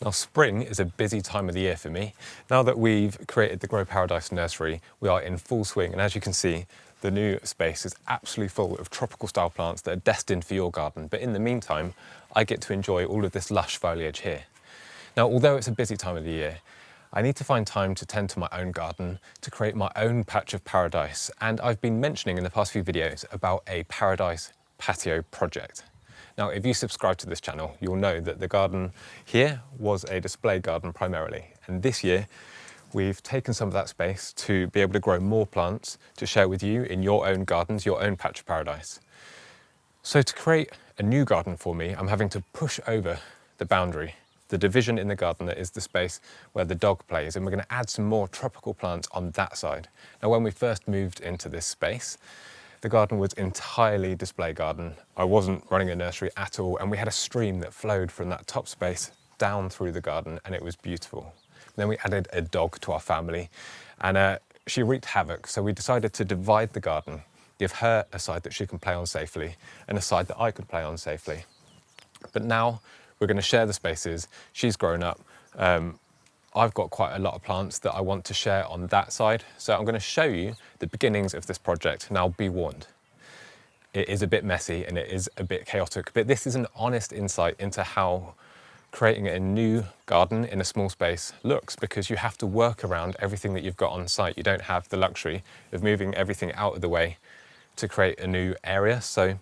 Now, spring is a busy time of the year for me. Now that we've created the Grow Paradise nursery, we are in full swing, and as you can see, the new space is absolutely full of tropical style plants that are destined for your garden. But in the meantime, I get to enjoy all of this lush foliage here. Now, although it's a busy time of the year, I need to find time to tend to my own garden, to create my own patch of paradise. And I've been mentioning in the past few videos about a Paradise Patio project. Now, if you subscribe to this channel, you'll know that the garden here was a display garden primarily. And this year, we've taken some of that space to be able to grow more plants to share with you in your own gardens, your own patch of paradise. So to create a new garden for me, I'm having to push over the boundary, the division in the garden that is the space where the dog plays, and we're going to add some more tropical plants on that side. Now, when we first moved into this space, the garden was entirely display garden. I wasn't running a nursery at all, and we had a stream that flowed from that top space down through the garden, and it was beautiful. Then we added a dog to our family, and she wreaked havoc, so we decided to divide the garden, give her a side that she can play on safely, and a side that I could play on safely. But now we're going to share the spaces. She's grown up. I've got quite a lot of plants that I want to share on that side. So I'm going to show you the beginnings of this project. Now, be warned, it is a bit messy and it is a bit chaotic, but this is an honest insight into how creating a new garden in a small space looks, because you have to work around everything that you've got on site. You don't have the luxury of moving everything out of the way to create a new area. So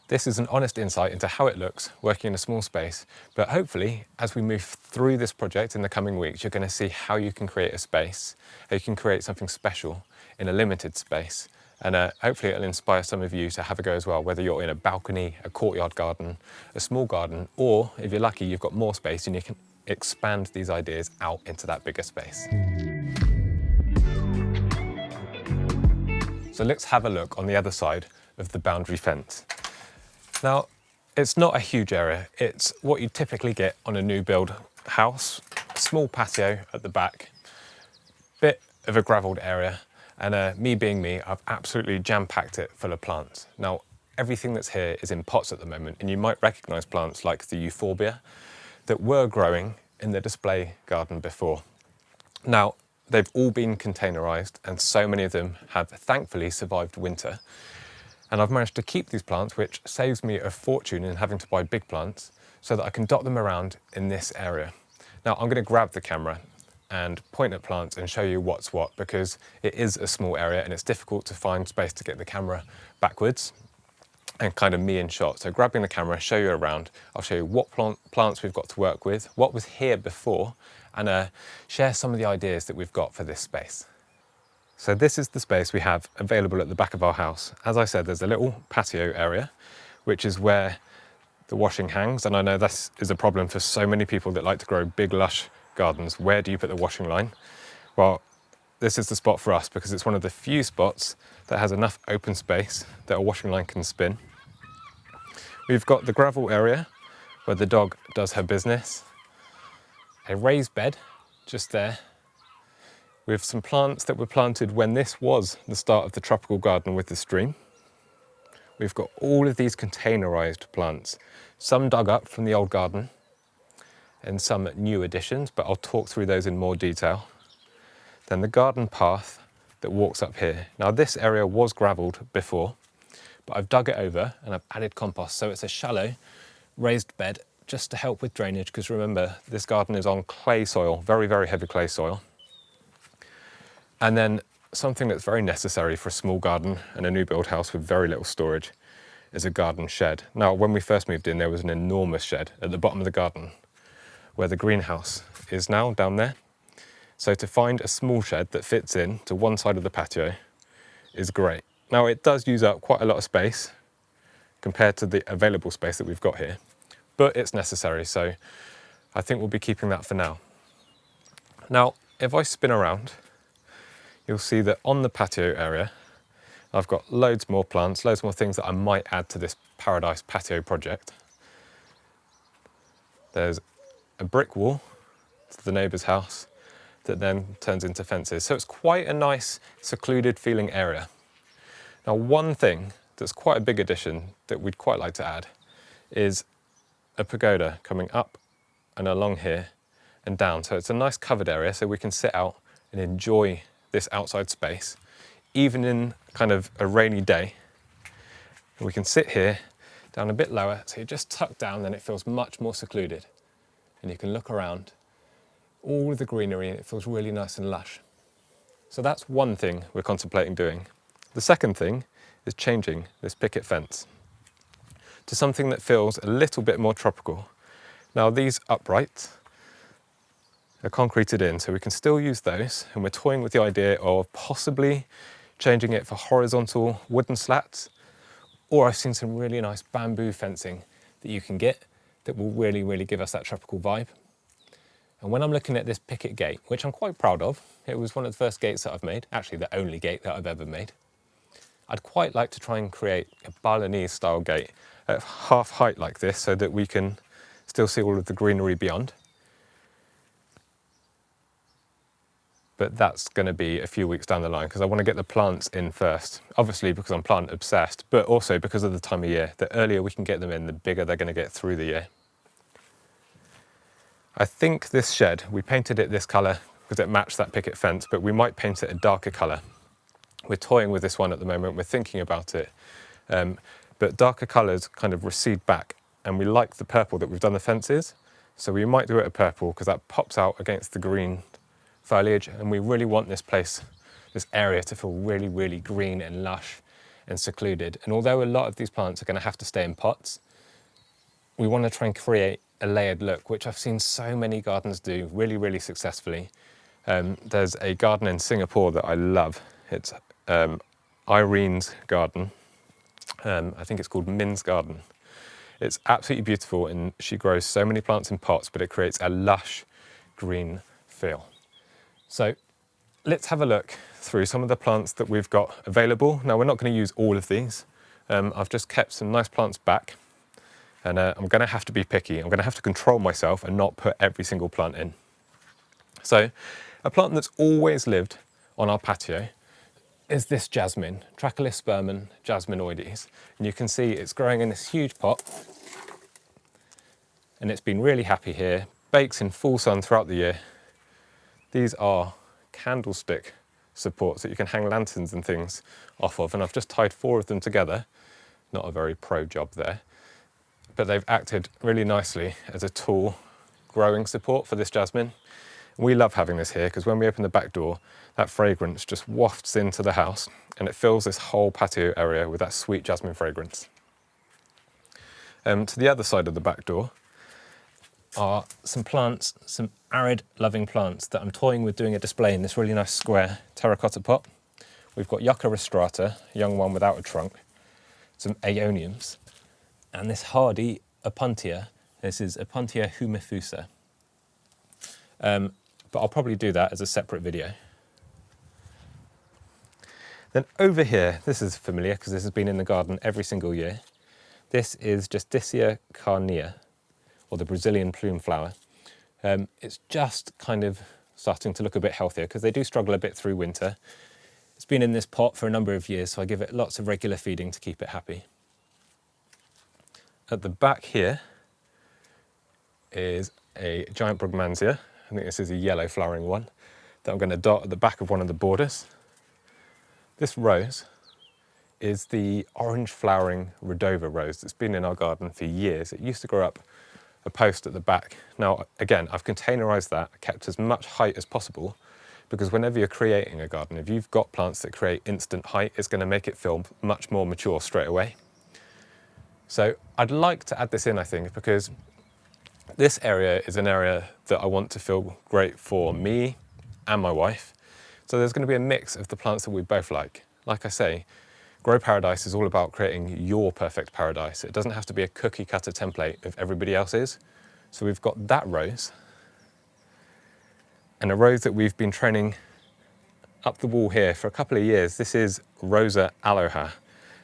this is an honest insight into how it looks working in a small space, but hopefully as we move through this project in the coming weeks, you're going to see how you can create a space, how you can create something special in a limited space, and hopefully it'll inspire some of you to have a go as well, whether you're in a balcony, a courtyard garden, a small garden, or if you're lucky, you've got more space and you can expand these ideas out into that bigger space. So let's have a look on the other side of the boundary fence. Now, it's not a huge area. It's what you typically get on a new build house. Small patio at the back, bit of a gravelled area, and me being me, I've absolutely jam-packed it full of plants. Now, everything that's here is in pots at the moment, and you might recognise plants like the euphorbia that were growing in the display garden before. Now, they've all been containerised, and so many of them have thankfully survived winter. And I've managed to keep these plants, which saves me a fortune in having to buy big plants, so that I can dot them around in this area. Now, I'm going to grab the camera and point at plants and show you what's what, because it is a small area and it's difficult to find space to get the camera backwards and kind of me in shot. So grabbing the camera, show you around, I'll show you what plants we've got to work with, what was here before, and share some of the ideas that we've got for this space. So this is the space we have available at the back of our house. As I said, there's a little patio area, which is where the washing hangs. And I know this is a problem for so many people that like to grow big, lush gardens. Where do you put the washing line? Well, this is the spot for us because it's one of the few spots that has enough open space that a washing line can spin. We've got the gravel area where the dog does her business, a raised bed just there, with some plants that were planted when this was the start of the tropical garden with the stream. We've got all of these containerised plants, some dug up from the old garden and some new additions, but I'll talk through those in more detail. Then the garden path that walks up here. Now, this area was gravelled before, but I've dug it over and I've added compost. So it's a shallow raised bed just to help with drainage, because remember, this garden is on clay soil, very, very heavy clay soil. And then something that's very necessary for a small garden and a new build house with very little storage is a garden shed. Now, when we first moved in, there was an enormous shed at the bottom of the garden where the greenhouse is now, down there. So to find a small shed that fits in to one side of the patio is great. Now, it does use up quite a lot of space compared to the available space that we've got here, but it's necessary. So I think we'll be keeping that for now. Now, if I spin around, you'll see that on the patio area, I've got loads more plants, loads more things that I might add to this Paradise Patio project. There's a brick wall to the neighbour's house that then turns into fences. So it's quite a nice, secluded feeling area. Now, one thing that's quite a big addition that we'd quite like to add is a pagoda coming up and along here and down. So it's a nice covered area so we can sit out and enjoy this outside space, even in kind of a rainy day. And we can sit here down a bit lower, so you just tuck down, then it feels much more secluded. And you can look around, all of the greenery, and it feels really nice and lush. So that's one thing we're contemplating doing. The second thing is changing this picket fence to something that feels a little bit more tropical. Now these uprights are concreted in, so we can still use those, and we're toying with the idea of possibly changing it for horizontal wooden slats, or I've seen some really nice bamboo fencing that you can get that will really, really give us that tropical vibe. And when I'm looking at this picket gate, which I'm quite proud of, it was one of the first gates that I've made, actually the only gate that I've ever made, I'd quite like to try and create a Balinese style gate at half height like this so that we can still see all of the greenery beyond. But that's going to be a few weeks down the line because I want to get the plants in first. Obviously because I'm plant obsessed, but also because of the time of year. The earlier we can get them in, the bigger they're going to get through the year. I think this shed, we painted it this colour because it matched that picket fence, but we might paint it a darker colour. We're toying with this one at the moment, we're thinking about it. But darker colours kind of recede back, and we like the purple that we've done the fences. So we might do it a purple because that pops out against the green foliage, and we really want this place, this area to feel really, really green and lush and secluded. And although a lot of these plants are going to have to stay in pots, we want to try and create a layered look, which I've seen so many gardens do really, really successfully. There's a garden in Singapore that I love. It's Irene's garden. I think it's called Min's garden. It's absolutely beautiful, and she grows so many plants in pots, but it creates a lush green feel. So let's have a look through some of the plants that we've got available. Now we're not going to use all of these. I've just kept some nice plants back, and I'm going to have to be picky. I'm going to have to control myself and not put every single plant in. So a plant that's always lived on our patio is this jasmine, Trachelispermum jasminoides. And you can see it's growing in this huge pot, and it's been really happy here, bakes in full sun throughout the year. These are candlestick supports that you can hang lanterns and things off of, and I've just tied 4 of them together. Not a very pro job there, but they've acted really nicely as a tall growing support for this jasmine. We love having this here because when we open the back door, that fragrance just wafts into the house and it fills this whole patio area with that sweet jasmine fragrance. To the other side of the back door are some plants, some arid loving plants that I'm toying with doing a display in this really nice square terracotta pot. We've got Yucca rostrata, a young one without a trunk, some aeoniums, and this hardy Opuntia. This is Opuntia humifusa. But I'll probably do that as a separate video. Then over here, this is familiar because this has been in the garden every single year. This is Justicia carnea, or the Brazilian plume flower. It's just kind of starting to look a bit healthier because they do struggle a bit through winter. It's been in this pot for a number of years, so I give it lots of regular feeding to keep it happy. At the back here is a giant brugmansia. I think this is a yellow flowering one that I'm going to dot at the back of one of the borders. This rose is the orange flowering Redova rose that's been in our garden for years. It used to grow up a post at the back. Now, again, I've containerized that, kept as much height as possible, because whenever you're creating a garden, if you've got plants that create instant height, it's going to make it feel much more mature straight away. So I'd like to add this in, I think, because this area is an area that I want to feel great for me and my wife. So there's going to be a mix of the plants that we both like. Like I say, Grow Paradise is all about creating your perfect paradise. It doesn't have to be a cookie cutter template of everybody else's. So we've got that rose, and a rose that we've been training up the wall here for a couple of years. This is Rosa aloha.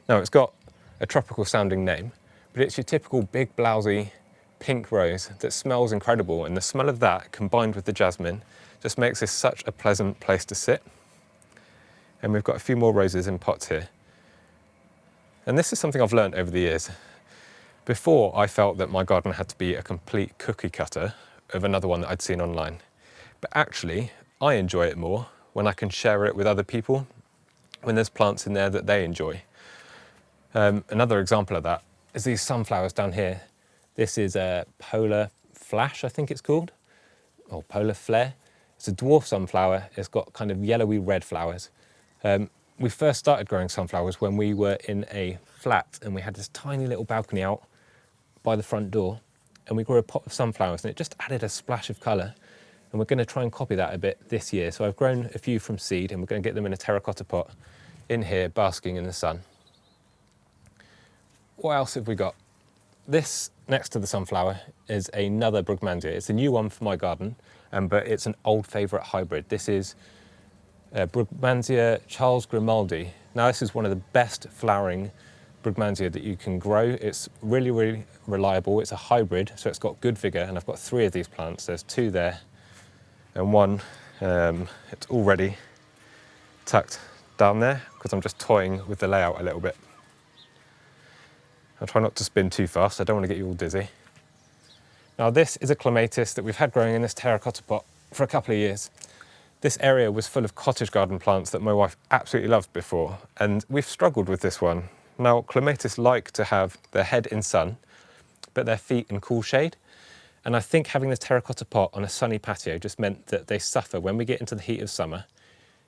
Now it's got a tropical sounding name, but it's your typical big blousy pink rose that smells incredible, and the smell of that combined with the jasmine just makes this such a pleasant place to sit. And we've got a few more roses in pots here. And this is something I've learned over the years. Before, I felt that my garden had to be a complete cookie cutter of another one that I'd seen online. But actually, I enjoy it more when I can share it with other people, when there's plants in there that they enjoy. Another example of that is these sunflowers down here. This is a polar flash, I think it's called, or polar flare. It's a dwarf sunflower. It's got kind of yellowy red flowers. We first started growing sunflowers when we were in a flat and we had this tiny little balcony out by the front door, and we grew a pot of sunflowers and it just added a splash of colour. And we're going to try and copy that a bit this year. So I've grown a few from seed and we're going to get them in a terracotta pot in here, basking in the sun. What else have we got? This next to the sunflower is another Brugmansia. It's a new one for my garden, but it's an old favourite hybrid. This is Brugmansia Charles Grimaldi. Now this is one of the best flowering Brugmansia that you can grow. It's really, really reliable. It's a hybrid, so it's got good vigour, and I've got 3 of these plants. There's 2 there, and one, it's already tucked down there because I'm just toying with the layout a little bit. I'll try not to spin too fast, I don't want to get you all dizzy. Now this is a clematis that we've had growing in this terracotta pot for a couple of years. This area was full of cottage garden plants that my wife absolutely loved before, and we've struggled with this one. Now, clematis like to have their head in sun, but their feet in cool shade. And I think having this terracotta pot on a sunny patio just meant that they suffer when we get into the heat of summer.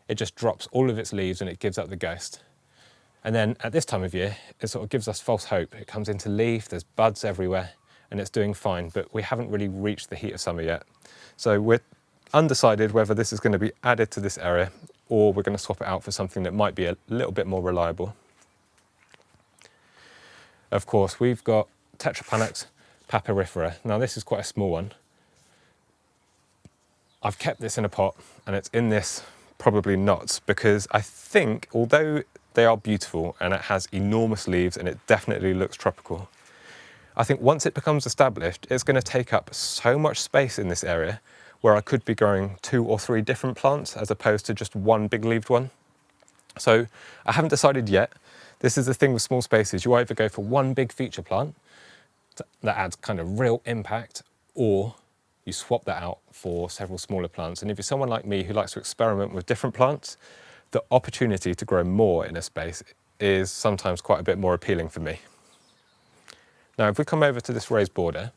It just drops all of its leaves and it gives up the ghost. And then at this time of year, it sort of gives us false hope. It comes into leaf, there's buds everywhere, and it's doing fine, but we haven't really reached the heat of summer yet. So we're undecided whether this is going to be added to this area or we're going to swap it out for something that might be a little bit more reliable. Of course, we've got Tetrapanax papyrifera. Now this is quite a small one. I've kept this in a pot and it's in this probably knots because I think, although they are beautiful and it has enormous leaves and it definitely looks tropical, I think once it becomes established, it's going to take up so much space in this area where I could be growing 2 or 3 different plants as opposed to just one big leaved one. So I haven't decided yet. This is the thing with small spaces. You either go for one big feature plant that adds kind of real impact, or you swap that out for several smaller plants. And if you're someone like me who likes to experiment with different plants, the opportunity to grow more in a space is sometimes quite a bit more appealing for me. Now, if we come over to this raised border,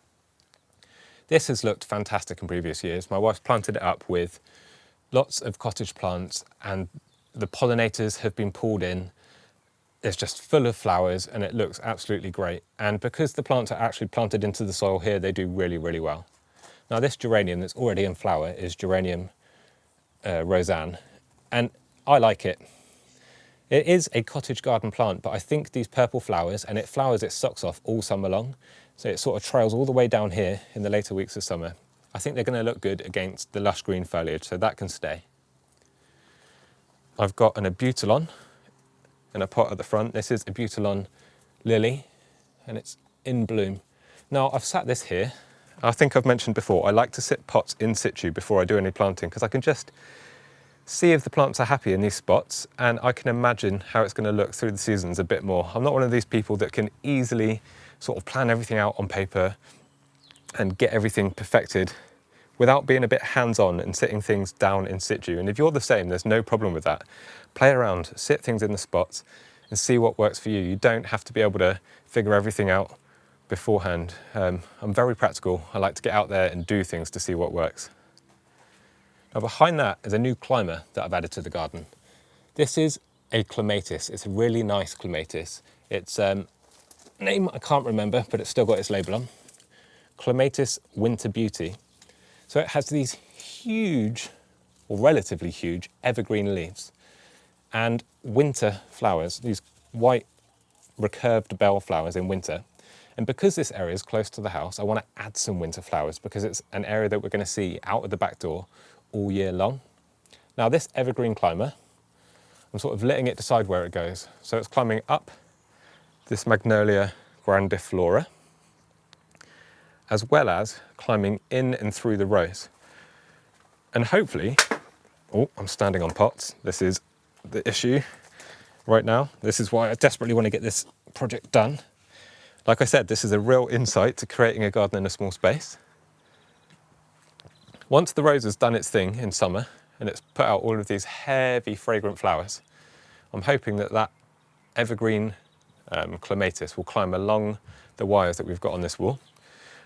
this has looked fantastic in previous years. My wife's planted it up with lots of cottage plants and the pollinators have been pulled in. It's just full of flowers and it looks absolutely great. And because the plants are actually planted into the soil here, they do really, really well. Now this geranium that's already in flower is Geranium Roseanne, and I like it. It is a cottage garden plant, but I think these purple flowers, and it flowers its socks off all summer long, so it sort of trails all the way down here in the later weeks of summer. I think they're going to look good against the lush green foliage, so that can stay. I've got an Abutilon in a pot at the front. This is Abutilon Lily, and it's in bloom. Now, I've sat this here. I think I've mentioned before, I like to sit pots in situ before I do any planting, because I can just see if the plants are happy in these spots, and I can imagine how it's going to look through the seasons a bit more. I'm not one of these people that can easily sort of plan everything out on paper and get everything perfected without being a bit hands-on and sitting things down in situ. And if you're the same, there's no problem with that. Play around, sit things in the spots and see what works for you. You don't have to be able to figure everything out beforehand. I'm very practical. I like to get out there and do things to see what works. Now behind that is a new climber that I've added to the garden. This is a clematis. It's a really nice clematis. It's name I can't remember, but it's still got its label on. Clematis Winter Beauty. So it has these huge, or relatively huge, evergreen leaves and winter flowers, these white recurved bell flowers in winter. And because this area is close to the house, I want to add some winter flowers because it's an area that we're going to see out of the back door all year long. Now this evergreen climber, I'm sort of letting it decide where it goes. So it's climbing up this Magnolia grandiflora, as well as climbing in and through the rows. And hopefully, oh, I'm standing on pots. This is the issue right now. This is why I desperately want to get this project done. Like I said, this is a real insight to creating a garden in a small space. Once the rose has done its thing in summer and it's put out all of these heavy fragrant flowers, I'm hoping that that evergreen clematis will climb along the wires that we've got on this wall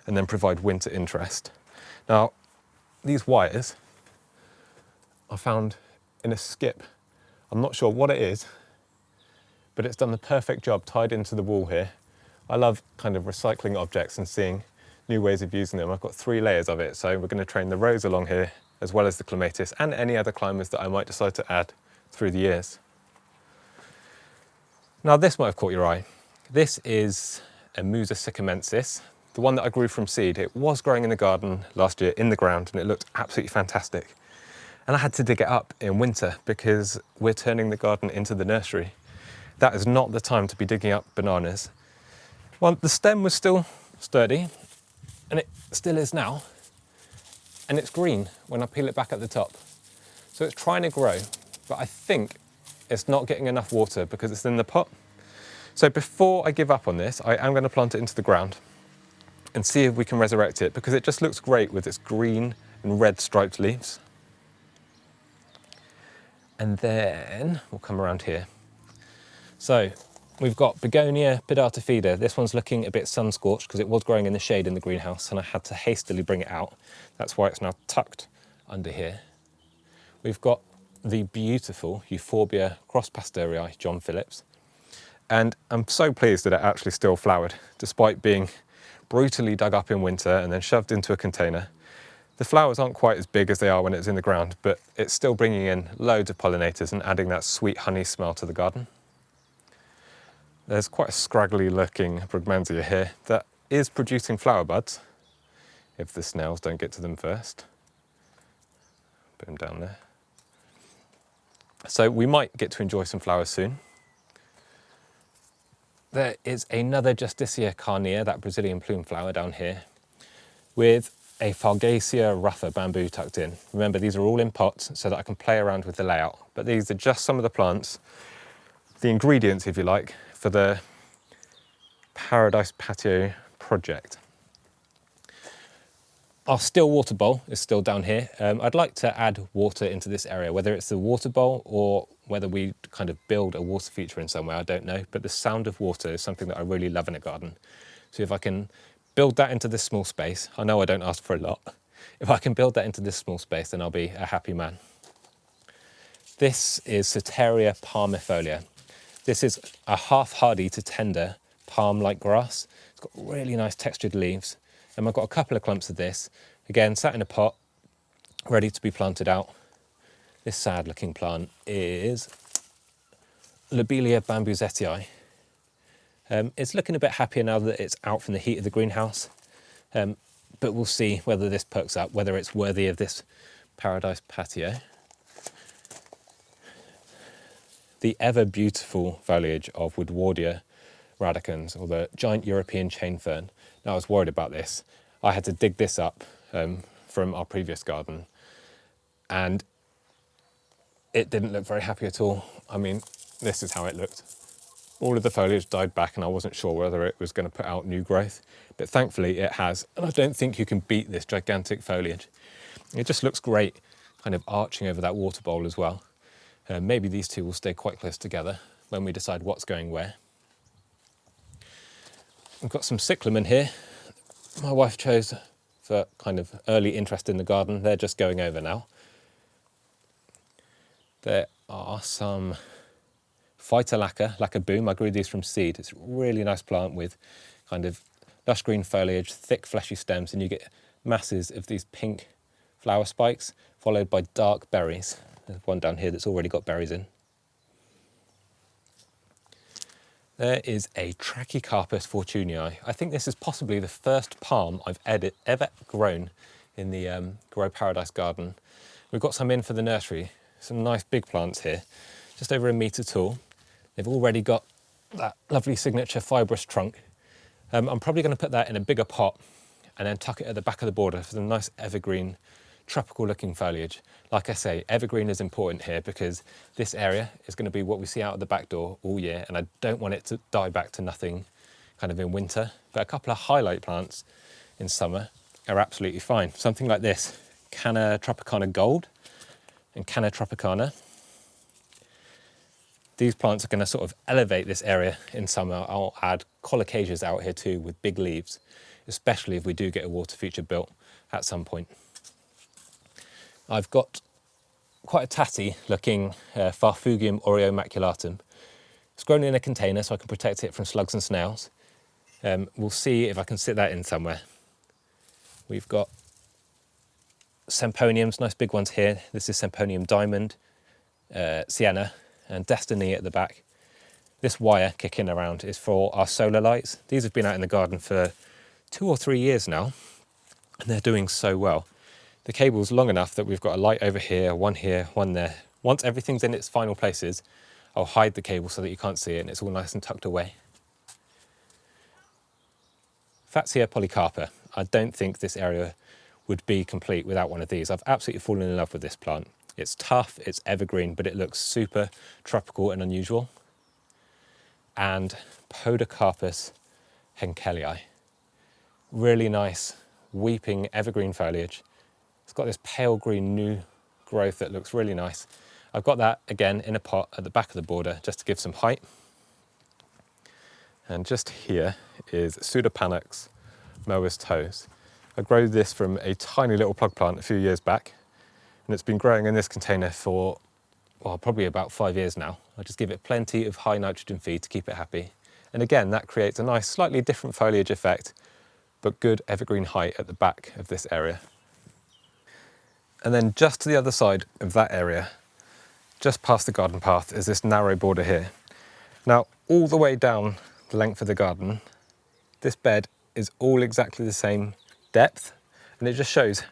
and then provide winter interest. Now, these wires are found in a skip. I'm not sure what it is, but it's done the perfect job tied into the wall here. I love kind of recycling objects and seeing new ways of using them. I've got 3 layers of it, so we're going to train the rose along here as well as the clematis and any other climbers that I might decide to add through the years. Now this might have caught your eye. This is a Musa sycamensis, the one that I grew from seed. It was growing in the garden last year in the ground and it looked absolutely fantastic. And I had to dig it up in winter because we're turning the garden into the nursery. That is not the time to be digging up bananas. Well, the stem was still sturdy, and it still is now, and it's green when I peel it back at the top. So it's trying to grow, but I think it's not getting enough water because it's in the pot. So before I give up on this, I am going to plant it into the ground and see if we can resurrect it, because it just looks great with its green and red striped leaves. And then we'll come around here. So we've got Begonia pedata fida. This one's looking a bit sun-scorched because it was growing in the shade in the greenhouse and I had to hastily bring it out. That's why it's now tucked under here. We've got the beautiful Euphorbia cross-pasteuri, John Phillips. And I'm so pleased that it actually still flowered, despite being brutally dug up in winter and then shoved into a container. The flowers aren't quite as big as they are when it's in the ground, but it's still bringing in loads of pollinators and adding that sweet honey smell to the garden. There's quite a scraggly looking Brugmansia here that is producing flower buds, if the snails don't get to them first. Put them down there. So we might get to enjoy some flowers soon. There is another Justicia carnea, that Brazilian plume flower down here, with a Fargacia ruffa bamboo tucked in. Remember, these are all in pots so that I can play around with the layout, but these are just some of the plants, the ingredients, if you like, for the Paradise Patio project. Our still water bowl is still down here. I'd like to add water into this area, whether it's the water bowl or whether we kind of build a water feature in somewhere, I don't know. But the sound of water is something that I really love in a garden. So if I can build that into this small space, I know I don't ask for a lot. If I can build that into this small space, then I'll be a happy man. This is Soteria palmifolia. This is a half hardy to tender palm-like grass. It's got really nice textured leaves. And I've got a couple of clumps of this, again, sat in a pot, ready to be planted out. This sad looking plant is Lobelia bambusetii. It's looking a bit happier now that it's out from the heat of the greenhouse, but we'll see whether this perks up, whether it's worthy of this Paradise Patio. The ever beautiful foliage of Woodwardia radicans, or the giant European chain fern. Now, I was worried about this. I had to dig this up from our previous garden, and it didn't look very happy at all. I mean, this is how it looked. All of the foliage died back and I wasn't sure whether it was going to put out new growth, but thankfully it has. And I don't think you can beat this gigantic foliage. It just looks great, kind of arching over that water bowl as well. Maybe these two will stay quite close together when we decide what's going where. I've got some cyclamen here. My wife chose for kind of early interest in the garden. They're just going over now. There are some Phytolacca boom. I grew these from seed. It's a really nice plant with kind of lush green foliage, thick fleshy stems, and you get masses of these pink flower spikes followed by dark berries. There's one down here that's already got berries in. There is a Trachycarpus fortunei. I think this is possibly the first palm I've ever grown in the Grow Paradise garden. We've got some in for the nursery. Some nice big plants here, just over 1 metre tall. They've already got that lovely signature fibrous trunk. I'm probably going to put that in a bigger pot and then tuck it at the back of the border for some nice evergreen, tropical looking foliage. Like I say, evergreen is important here because this area is going to be what we see out of the back door all year, and I don't want it to die back to nothing kind of in winter. But a couple of highlight plants in summer are absolutely fine. Something like this, Canna Tropicana Gold and Canna Tropicana. These plants are going to sort of elevate this area in summer. I'll add colocasias out here too with big leaves, especially if we do get a water feature built at some point. I've got quite a tatty looking Farfugium Oreo maculatum. It's grown in a container so I can protect it from slugs and snails. We'll see if I can sit that in somewhere. We've got Semponiums, nice big ones here. This is Semponium Diamond, Sienna, and Destiny at the back. This wire kicking around is for our solar lights. These have been out in the garden for 2 or 3 years now, and they're doing so well. The cable's long enough that we've got a light over here, one there. Once everything's in its final places, I'll hide the cable so that you can't see it and it's all nice and tucked away. Fatsia polycarpa. I don't think this area would be complete without one of these. I've absolutely fallen in love with this plant. It's tough, it's evergreen, but it looks super tropical and unusual. And Podocarpus henkelii. Really nice, weeping evergreen foliage. It's got this pale green new growth that looks really nice. I've got that again in a pot at the back of the border just to give some height. And just here is Pseudopanax Moa's toes. I grew this from a tiny little plug plant a few years back, and it's been growing in this container for, well, probably about 5 years now. I just give it plenty of high nitrogen feed to keep it happy. And again, that creates a nice, slightly different foliage effect, but good evergreen height at the back of this area. And then just to the other side of that area, just past the garden path, is this narrow border here. Now, all the way down the length of the garden, this bed is all exactly the same depth, and it just shows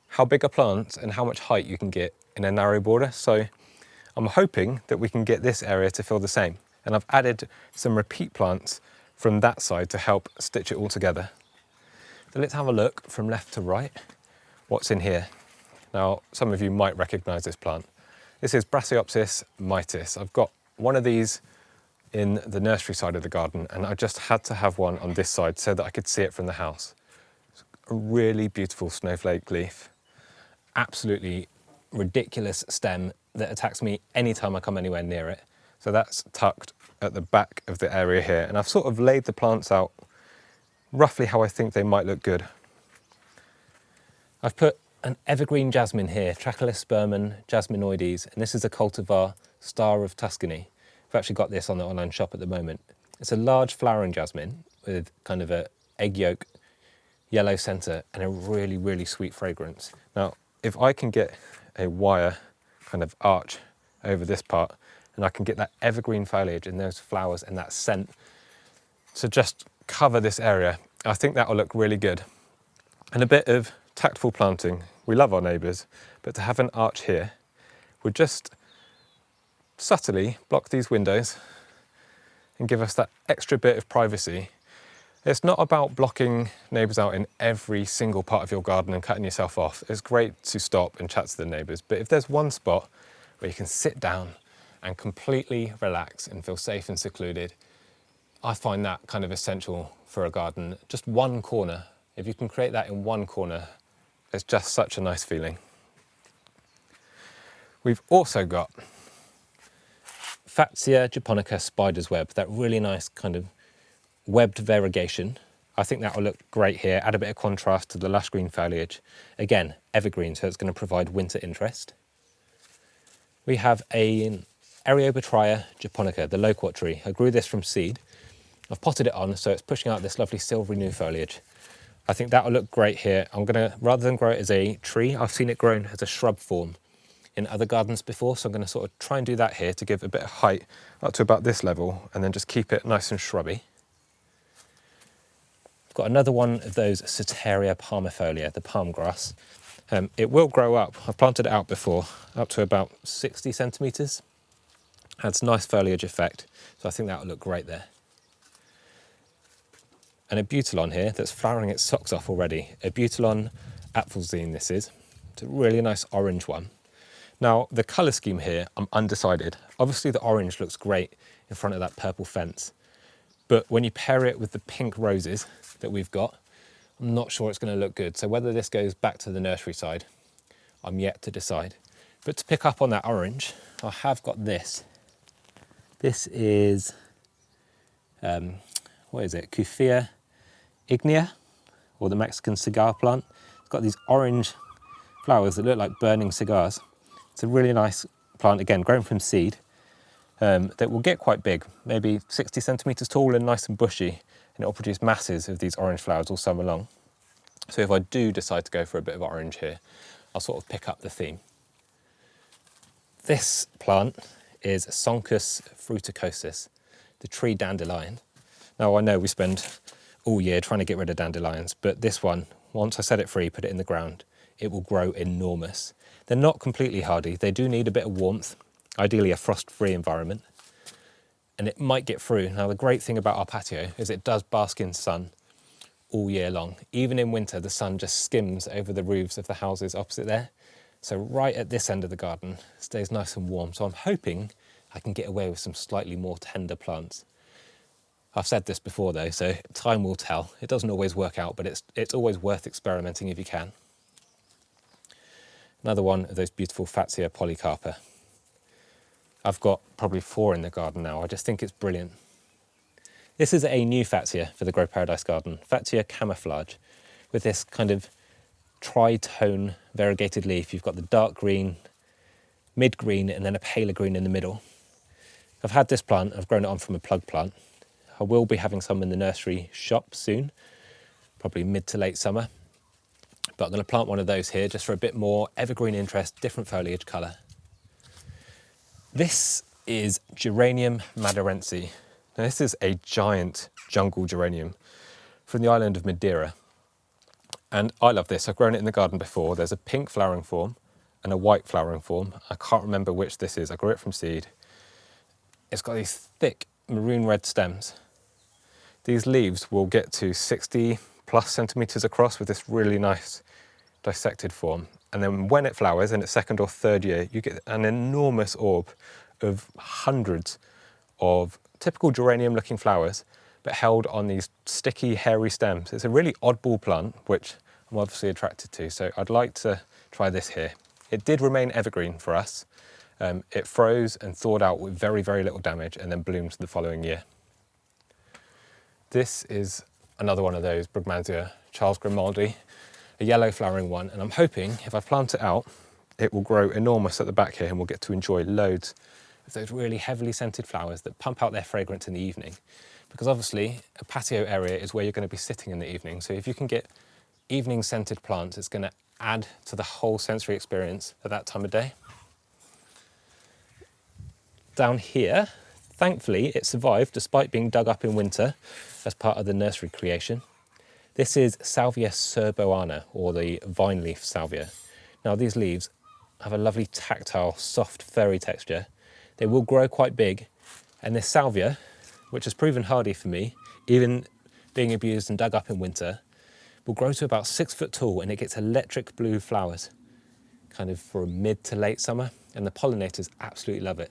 how big a plant and how much height you can get in a narrow border. So I'm hoping that we can get this area to feel the same. And I've added some repeat plants from that side to help stitch it all together. So let's have a look from left to right, what's in here. Now, some of you might recognize this plant. This is Brasseopsis mitis. I've got one of these in the nursery side of the garden, and I just had to have one on this side so that I could see it from the house. It's a really beautiful snowflake leaf. Absolutely ridiculous stem that attacks me anytime I come anywhere near it. So that's tucked at the back of the area here, and I've sort of laid the plants out roughly how I think they might look good. I've put an evergreen jasmine here, Trachelospermum jasminoides, and this is a cultivar Star of Tuscany. I've actually got this on the online shop at the moment. It's a large flowering jasmine with kind of a egg yolk yellow centre and a really, really sweet fragrance. Now, if I can get a wire kind of arch over this part, and I can get that evergreen foliage and those flowers and that scent to just cover this area, I think that will look really good. And a bit of tactful planting. We love our neighbours, but to have an arch here would just subtly block these windows and give us that extra bit of privacy. It's not about blocking neighbours out in every single part of your garden and cutting yourself off. It's great to stop and chat to the neighbours, but if there's one spot where you can sit down and completely relax and feel safe and secluded, I find that kind of essential for a garden. Just one corner, if you can create that in one corner, it's just such a nice feeling. We've also got Fatsia japonica spider's web, that really nice kind of webbed variegation. I think that will look great here, add a bit of contrast to the lush green foliage. Again, evergreen, so it's going to provide winter interest. We have an Areobatria japonica, the loquat tree. I grew this from seed. I've potted it on, so it's pushing out this lovely silvery new foliage. I think that will look great here. I'm gonna, rather than grow it as a tree, I've seen it grown as a shrub form in other gardens before, so I'm gonna sort of try and do that here to give a bit of height up to about this level, and then just keep it nice and shrubby. I've got another one of those Soteria palmifolia, the palm grass. It will grow up. I've planted it out before, up to about 60 centimetres. Adds nice foliage effect, so I think that will look great there. And a butylon here that's flowering its socks off already. A butylon apfelzine this is. It's a really nice orange one. Now, the colour scheme here, I'm undecided. Obviously the orange looks great in front of that purple fence, but when you pair it with the pink roses that we've got, I'm not sure it's going to look good. So whether this goes back to the nursery side I'm yet to decide. But to pick up on that orange, I have got this. This is, what is it? Cuphea ignea, or the Mexican cigar plant. It's got these orange flowers that look like burning cigars. It's a really nice plant, again, grown from seed, that will get quite big, maybe 60 centimeters tall and nice and bushy, and it will produce masses of these orange flowers all summer long. So if I do decide to go for a bit of orange here, I'll sort of pick up the theme. This plant is Sonchus fruticosus, the tree dandelion. Now I know we spend all year trying to get rid of dandelions, but this one, once I set it free, put it in the ground, it will grow enormous. They're not completely hardy. They do need a bit of warmth, ideally a frost-free environment, and it might get through. Now the great thing about our patio is it does bask in sun all year long. Even in winter, the sun just skims over the roofs of the houses opposite there. So right at this end of the garden, it stays nice and warm. So I'm hoping I can get away with some slightly more tender plants. I've said this before though, so time will tell. It doesn't always work out, but it's always worth experimenting if you can. Another one of those beautiful Fatsia polycarpa. I've got probably 4 in the garden now. I just think it's brilliant. This is a new Fatsia for the Grow Paradise garden, Fatsia camouflage, with this kind of tri-tone variegated leaf. You've got the dark green, mid-green, and then a paler green in the middle. I've had this plant, I've grown it on from a plug plant. I will be having some in the nursery shop soon, probably mid to late summer. But I'm going to plant one of those here just for a bit more evergreen interest, different foliage colour. This is Geranium madurense. Now this is a giant jungle geranium from the island of Madeira. And I love this. I've grown it in the garden before. There's a pink flowering form and a white flowering form. I can't remember which this is. I grew it from seed. It's got these thick maroon red stems. These leaves will get to 60 plus centimeters across with this really nice dissected form. And then when it flowers in its 2nd or 3rd year, you get an enormous orb of hundreds of typical geranium looking flowers, but held on these sticky, hairy stems. It's a really oddball plant, which I'm obviously attracted to. So I'd like to try this here. It did remain evergreen for us. It froze and thawed out with very, very little damage and then bloomed the following year. This is another one of those Brugmansia Charles Grimaldi, a yellow flowering one. And I'm hoping if I plant it out, it will grow enormous at the back here and we'll get to enjoy loads of those really heavily scented flowers that pump out their fragrance in the evening. Because obviously a patio area is where you're going to be sitting in the evening. So if you can get evening scented plants, it's going to add to the whole sensory experience at that time of day. Down here, thankfully it survived despite being dug up in winter as part of the nursery creation. This is Salvia serboana, or the vine leaf salvia. Now these leaves have a lovely tactile, soft, furry texture. They will grow quite big, and this salvia, which has proven hardy for me, even being abused and dug up in winter, will grow to about 6 foot tall, and it gets electric blue flowers, kind of for mid to late summer, and the pollinators absolutely love it.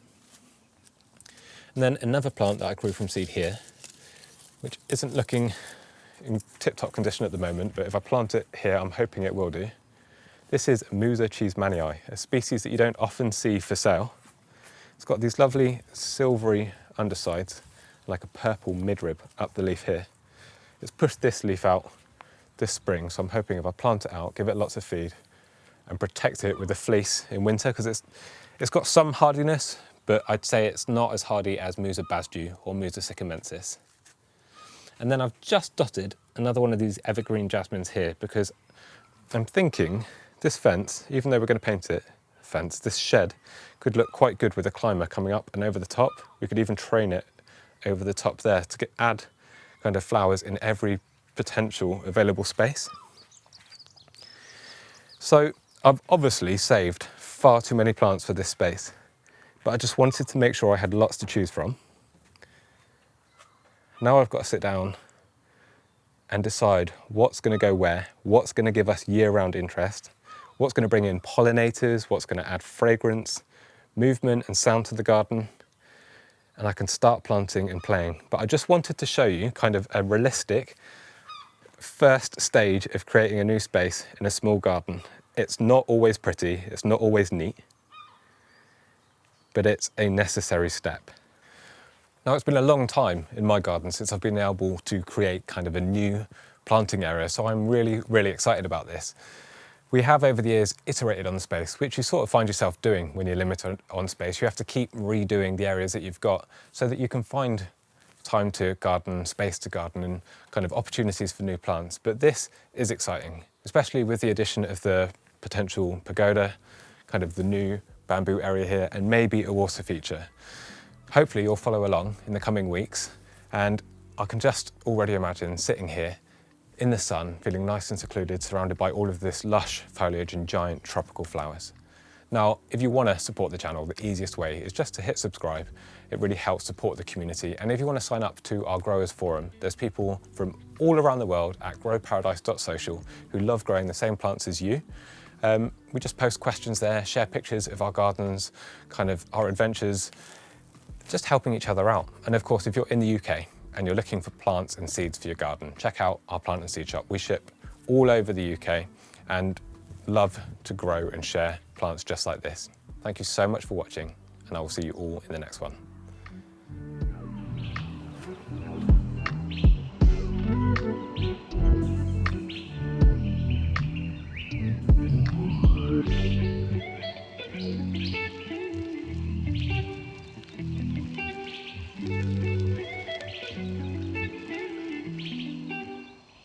And then another plant that I grew from seed here, which isn't looking in tip-top condition at the moment, but if I plant it here, I'm hoping it will do. This is Musa cheesemanii, a species that you don't often see for sale. It's got these lovely silvery undersides, like a purple midrib up the leaf here. It's pushed this leaf out this spring, so I'm hoping if I plant it out, give it lots of feed, and protect it with a fleece in winter, because it's got some hardiness, but I'd say it's not as hardy as Musa basjou or Musa sycamensis. And then I've just dotted another one of these evergreen jasmines here, because I'm thinking this fence, even though we're going to paint it fence, this shed could look quite good with a climber coming up and over the top. We could even train it over the top there to add kind of flowers in every potential available space. So I've obviously saved far too many plants for this space, but I just wanted to make sure I had lots to choose from. Now I've got to sit down and decide what's going to go where, what's going to give us year-round interest, what's going to bring in pollinators, what's going to add fragrance, movement and sound to the garden, and I can start planting and playing. But I just wanted to show you kind of a realistic first stage of creating a new space in a small garden. It's not always pretty, it's not always neat, but it's a necessary step. Now, it's been a long time in my garden since I've been able to create kind of a new planting area, so I'm really excited about this. We have over the years iterated on the space, which you sort of find yourself doing when you're limited on space. You have to keep redoing the areas that you've got so that you can find time to garden, space to garden, and kind of opportunities for new plants. But this is exciting, especially with the addition of the potential pagoda, kind of the new bamboo area here, and maybe a water feature. Hopefully you'll follow along in the coming weeks, and I can just already imagine sitting here in the sun, feeling nice and secluded, surrounded by all of this lush foliage and giant tropical flowers. Now, if you want to support the channel, the easiest way is just to hit subscribe. It really helps support the community. And if you want to sign up to our Growers Forum, there's people from all around the world at growparadise.social who love growing the same plants as you. We just post questions there, share pictures of our gardens, kind of our adventures, just helping each other out. And of course, if you're in the UK and you're looking for plants and seeds for your garden, check out our plant and seed shop. We ship all over the UK and love to grow and share plants just like this. Thank you so much for watching, and I will see you all in the next one.